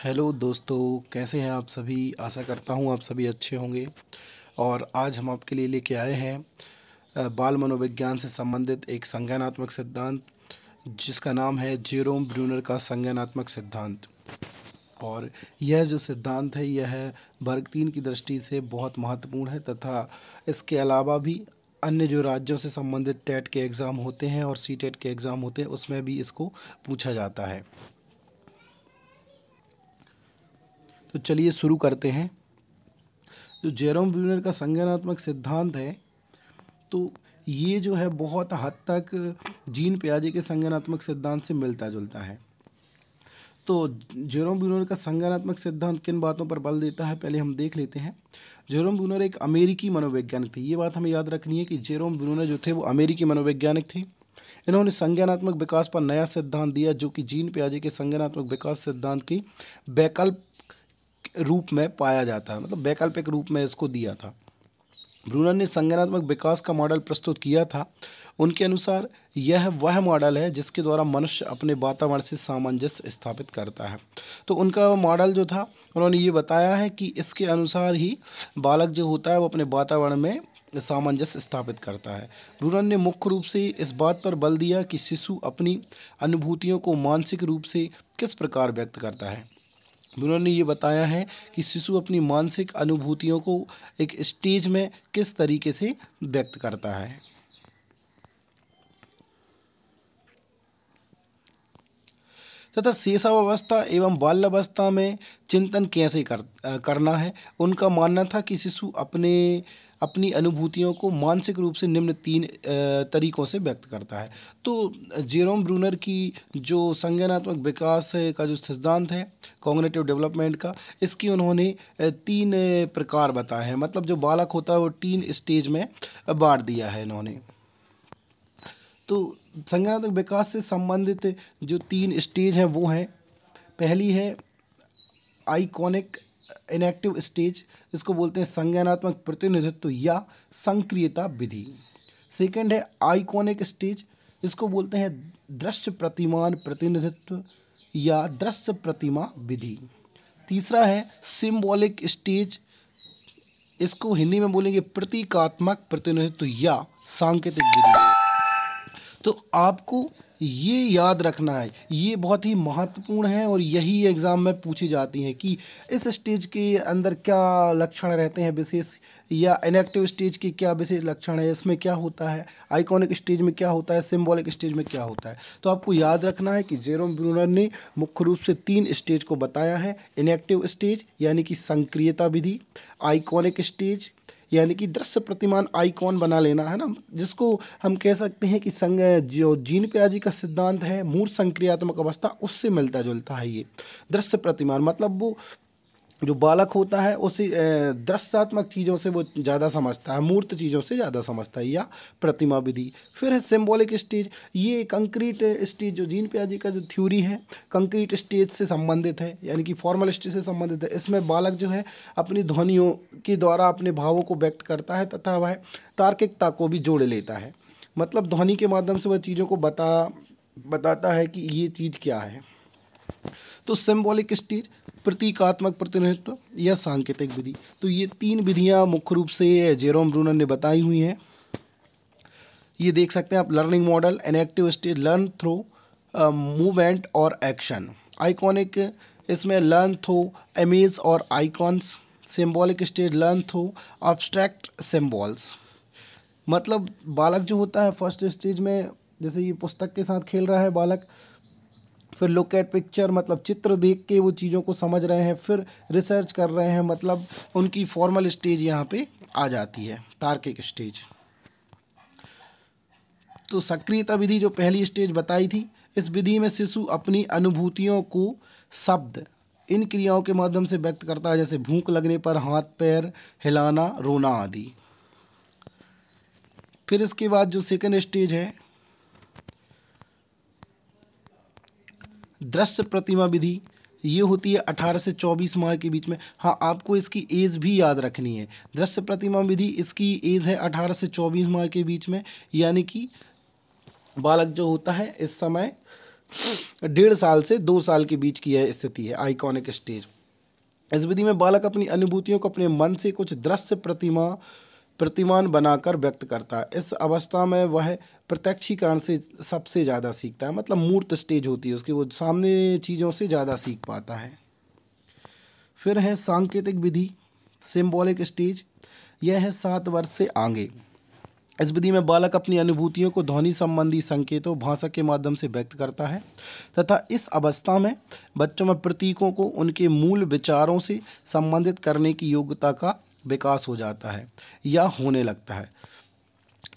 Hello दोस्तों, कैसे हैं आप सभी। आशा करता हूँ आप सभी अच्छे होंगे। और आज हम आपके लिए लेके आए हैं बाल मनोविज्ञान से संबंधित एक संज्ञानात्मक सिद्धांत जिसका नाम है जेरोम ब्रूनर का संज्ञानात्मक सिद्धांत। और यह जो सिद्धांत है यह वर्ग 3 की दृष्टि से बहुत महत्वपूर्ण है तथा इसके अलावा भी अन्य जो राज्यों से संबंधित टेट के एग्ज़ाम होते हैं और सी टेट के एग्ज़ाम होते हैं उसमें भी इसको पूछा जाता है। तो चलिए शुरू करते हैं। जो जेरोम ब्रूनर का संज्ञानात्मक सिद्धांत है तो ये जो है बहुत हद तक जीन पियाजे के संज्ञानात्मक सिद्धांत से मिलता जुलता है। तो जेरोम ब्रूनर का संज्ञानात्मक सिद्धांत किन बातों पर बल देता है पहले हम देख लेते हैं। जेरोम ब्रूनर एक अमेरिकी मनोवैज्ञानिक थे। ये बात हमें याद रखनी है कि जेरोम ब्रूनर जो थे वो अमेरिकी मनोवैज्ञानिक थे। इन्होंने संज्ञानात्मक विकास पर नया सिद्धांत दिया जो कि जीन पियाजे के संज्ञानात्मक विकास सिद्धांत की वैकल्पिक रूप में पाया जाता है, मतलब वैकल्पिक रूप में इसको दिया था। ब्रूनर ने संज्ञानात्मक विकास का मॉडल प्रस्तुत किया था। उनके अनुसार यह वह मॉडल है जिसके द्वारा मनुष्य अपने वातावरण से सामंजस्य स्थापित करता है। तो उनका मॉडल जो था उन्होंने ये बताया है कि इसके अनुसार ही बालक जो होता है वो अपने वातावरण में सामंजस्य स्थापित करता है। ब्रूनर ने मुख्य रूप से इस बात पर बल दिया कि शिशु अपनी अनुभूतियों को मानसिक रूप से किस प्रकार व्यक्त करता है। ब्रूनर ने ये बताया है कि शिशु अपनी मानसिक अनुभूतियों को एक स्टेज में किस तरीके से व्यक्त करता है। तथा शैशवावस्था एवं बाल्यावस्था में चिंतन कैसे करना है। उनका मानना था कि शिशु अपनी अनुभूतियों को मानसिक रूप से निम्न 3 तरीकों से व्यक्त करता है। तो जेरोम ब्रूनर की जो संज्ञानात्मक विकास का जो सिद्धांत है कॉग्निटिव डेवलपमेंट का, इसकी उन्होंने 3 प्रकार बताए हैं। मतलब जो बालक होता है वो 3 स्टेज में बांट दिया है इन्होंने। तो संज्ञानात्मक विकास से संबंधित जो 3 स्टेज हैं वो हैं, पहली है आइकॉनिक इनएक्टिव स्टेज, इसको बोलते हैं संज्ञानात्मक प्रतिनिधित्व या संक्रियता विधि। सेकंड है आइकॉनिक स्टेज, इसको बोलते हैं दृश्य प्रतिमान प्रतिनिधित्व या दृश्य प्रतिमा विधि। तीसरा है सिंबॉलिक स्टेज, इसको हिंदी में बोलेंगे प्रतीकात्मक प्रतिनिधित्व या सांकेतिक विधि। तो आपको ये याद रखना है, ये बहुत ही महत्वपूर्ण है और यही एग्ज़ाम में पूछी जाती हैं कि इस स्टेज के अंदर क्या लक्षण रहते हैं विशेष, या इनएक्टिव स्टेज के क्या विशेष लक्षण है, इसमें क्या होता है, आइकॉनिक स्टेज में क्या होता है, सिंबॉलिक स्टेज में क्या होता है। तो आपको याद रखना है कि जेरोम ब्रूनर ने मुख्य रूप से 3 स्टेज को बताया है। इनएक्टिव स्टेज यानी कि संक्रियता विधि, आइकॉनिक स्टेज यानी कि दृश्य प्रतिमान आइकॉन बना लेना है ना, जिसको हम कह सकते हैं कि जो जीन पियाजे का सिद्धांत है मूर्त संक्रियात्मक अवस्था उससे मिलता जुलता है। ये दृश्य प्रतिमान मतलब वो जो बालक होता है उसे दृश्यात्मक चीज़ों से वो ज़्यादा समझता है, मूर्त चीज़ों से ज़्यादा समझता है, या प्रतिमा विधि। फिर है सिंबॉलिक स्टेज, ये कंक्रीट स्टेज जो जीन पियाजे का जो थ्योरी है कंक्रीट स्टेज से संबंधित है, यानी कि फॉर्मल स्टेज से संबंधित है। इसमें बालक जो है अपनी ध्वनियों के द्वारा अपने भावों को व्यक्त करता है तथा वह तार्किकता को भी जोड़ लेता है। मतलब ध्वनि के माध्यम से वह चीज़ों को बताता है कि ये चीज़ क्या है। तो सिंबॉलिक स्टेज, प्रतीकात्मक प्रतिनिधित्व या सांकेतिक विधि। तो ये 3 विधियां मुख्य रूप से जेरोम ब्रूनर ने बताई हुई हैं। ये देख सकते हैं आप, learning model, inactive stage learn through movement और एक्शन, आइकॉनिक इसमें लर्न थ्रू इमेज और icons, symbolic stage learn through abstract symbols. मतलब बालक जो होता है फर्स्ट स्टेज में जैसे ये पुस्तक के साथ खेल रहा है बालक, फिर लुक एट पिक्चर मतलब चित्र देख के वो चीज़ों को समझ रहे हैं, फिर रिसर्च कर रहे हैं, मतलब उनकी फॉर्मल स्टेज यहाँ पे आ जाती है, तार्किक स्टेज। तो सक्रियता विधि जो पहली स्टेज बताई थी, इस विधि में शिशु अपनी अनुभूतियों को शब्द इन क्रियाओं के माध्यम से व्यक्त करता है, जैसे भूख लगने पर हाथ पैर हिलाना, रोना आदि। फिर इसके बाद जो सेकंड स्टेज है दृश्य प्रतिमा विधि, ये होती है 18 से 24 माह के बीच में। हाँ, आपको इसकी एज भी याद रखनी है। दृश्य प्रतिमा विधि इसकी एज है 18 से 24 माह के बीच में, यानी कि बालक जो होता है इस समय 1.5 साल से 2 साल के बीच की यह स्थिति है, आइकॉनिक स्टेज। इस विधि में बालक अपनी अनुभूतियों को अपने मन से कुछ दृश्य प्रतिमान बनाकर व्यक्त करता है। इस अवस्था में वह प्रत्यक्षीकरण से सबसे ज़्यादा सीखता है, मतलब मूर्त स्टेज होती है उसकी, वो सामने चीज़ों से ज़्यादा सीख पाता है। फिर है सांकेतिक विधि, सिंबॉलिक स्टेज। यह है 7 वर्ष से आगे। इस विधि में बालक अपनी अनुभूतियों को ध्वनि संबंधी संकेतों, भाषा के माध्यम से व्यक्त करता है तथा इस अवस्था में बच्चों में प्रतीकों को उनके मूल विचारों से संबंधित करने की योग्यता का विकास हो जाता है या होने लगता है।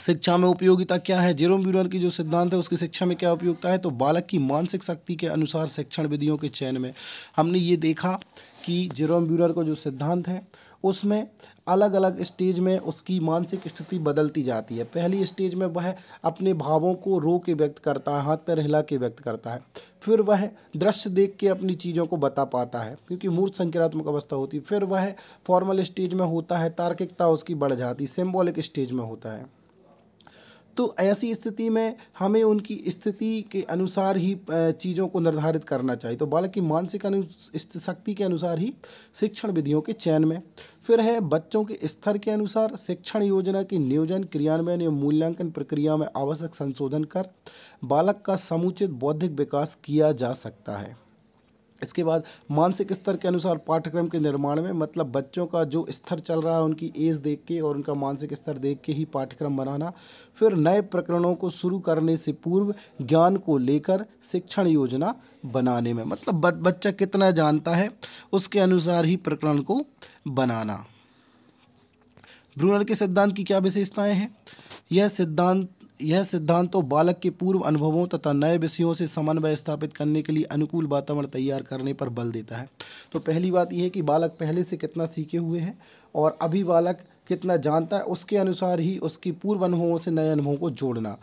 शिक्षा में उपयोगिता क्या है? जेरोम ब्यूलर की जो सिद्धांत है उसकी शिक्षा में क्या उपयोगिता है? तो बालक की मानसिक शक्ति के अनुसार शिक्षण विधियों के चयन में हमने ये देखा कि जेरोम ब्यूलर का जो सिद्धांत है उसमें अलग अलग स्टेज में उसकी मानसिक स्थिति बदलती जाती है। पहली स्टेज में वह अपने भावों को रो के व्यक्त करता है, हाथ पैर हिला के व्यक्त करता है। फिर वह दृश्य देख के अपनी चीज़ों को बता पाता है, क्योंकि मूर्त संक्रियात्मक अवस्था होती है। फिर वह फॉर्मल स्टेज में होता है, तार्किकता उसकी बढ़ जाती, सिंबॉलिक स्टेज में होता है। तो ऐसी स्थिति में हमें उनकी स्थिति के अनुसार ही चीज़ों को निर्धारित करना चाहिए। तो बालक की मानसिक शक्ति के अनुसार ही शिक्षण विधियों के चयन में। फिर है बच्चों के स्तर के अनुसार शिक्षण योजना के नियोजन, क्रियान्वयन एवं मूल्यांकन प्रक्रिया में आवश्यक संशोधन कर बालक का समुचित बौद्धिक विकास किया जा सकता है। इसके बाद मानसिक स्तर के अनुसार पाठ्यक्रम के निर्माण में, मतलब बच्चों का जो स्तर चल रहा है उनकी एज देख के और उनका मानसिक स्तर देख के ही पाठ्यक्रम बनाना। फिर नए प्रकरणों को शुरू करने से पूर्व ज्ञान को लेकर शिक्षण योजना बनाने में, मतलब बच्चा कितना जानता है उसके अनुसार ही प्रकरण को बनाना। ब्रूनर के सिद्धांत की क्या विशेषताएं हैं? यह सिद्धांत तो बालक के पूर्व अनुभवों तथा नए विषयों से समन्वय स्थापित करने के लिए अनुकूल वातावरण तैयार करने पर बल देता है। तो पहली बात यह है कि बालक पहले से कितना सीखे हुए हैं और अभी बालक कितना जानता है, उसके अनुसार ही उसकी पूर्व अनुभवों से नए अनुभवों को जोड़ना।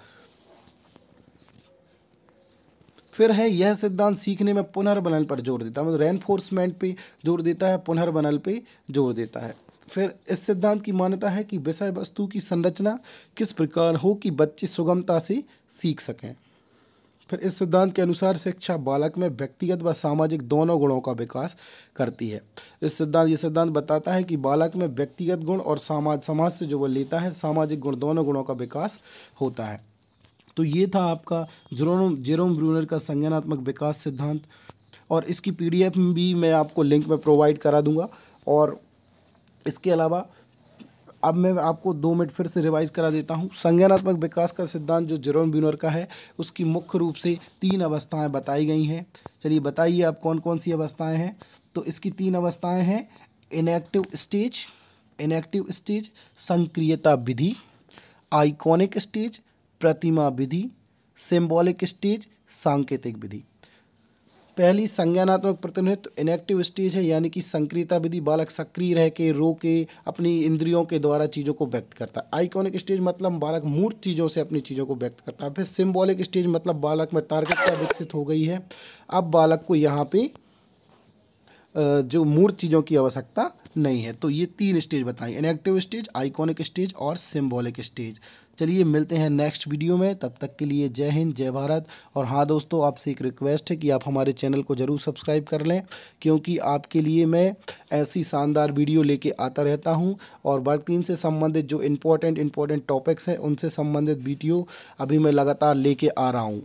फिर है यह सिद्धांत सीखने में पुनर्बनन पर जोर देता है, मतलब रेनफोर्समेंट पे जोर देता है, पुनर्बनन पे जोर देता है। फिर इस सिद्धांत की मान्यता है कि विषय वस्तु की संरचना किस प्रकार हो कि बच्चे सुगमता से सीख सकें। फिर इस सिद्धांत के अनुसार शिक्षा बालक में व्यक्तिगत व सामाजिक दोनों गुणों का विकास करती है। ये सिद्धांत बताता है कि बालक में व्यक्तिगत गुण और समाज से जो वो लेता है सामाजिक गुण, दोनों गुणों का विकास होता है। तो ये था आपका जेरोम ब्रूनर का संज्ञानात्मक विकास सिद्धांत, और इसकी PDF भी मैं आपको लिंक में प्रोवाइड करा दूंगा। और इसके अलावा अब मैं आपको 2 मिनट फिर से रिवाइज करा देता हूँ। संज्ञानात्मक विकास का सिद्धांत जो जेरोम ब्रूनर का है उसकी मुख्य रूप से 3 अवस्थाएं बताई गई हैं। चलिए बताइए आप कौन कौन सी अवस्थाएं हैं। तो इसकी 3 अवस्थाएं हैं: इनएक्टिव स्टेज, संक्रियता विधि, आइकॉनिक स्टेज, प्रतिमा विधि, सिंबॉलिक स्टेज, सांकेतिक विधि। पहली संज्ञानात्मक प्रतिनिधित्व इनएक्टिव स्टेज है, यानी कि संक्रियता विधि, बालक सक्रिय रह के रो के अपनी इंद्रियों के द्वारा चीज़ों को व्यक्त करता है। आइकॉनिक स्टेज मतलब बालक मूर्त चीज़ों से अपनी चीज़ों को व्यक्त करता है। फिर सिंबॉलिक स्टेज मतलब बालक में तार्किकता विकसित हो गई है, अब बालक को यहाँ पे जो मूर्त चीज़ों की आवश्यकता नहीं है। तो ये 3 स्टेज बताएं: इनएक्टिव स्टेज, आइकॉनिक स्टेज और सिंबॉलिक स्टेज। चलिए मिलते हैं नेक्स्ट वीडियो में, तब तक के लिए जय हिंद, जय भारत। और हाँ दोस्तों, आपसे एक रिक्वेस्ट है कि आप हमारे चैनल को ज़रूर सब्सक्राइब कर लें, क्योंकि आपके लिए मैं ऐसी शानदार वीडियो लेके आता रहता हूँ। और वर्ग 3 से संबंधित जो इम्पोर्टेंट टॉपिक्स हैं उनसे संबंधित वीडियो अभी मैं लगातार लेके आ रहा हूँ।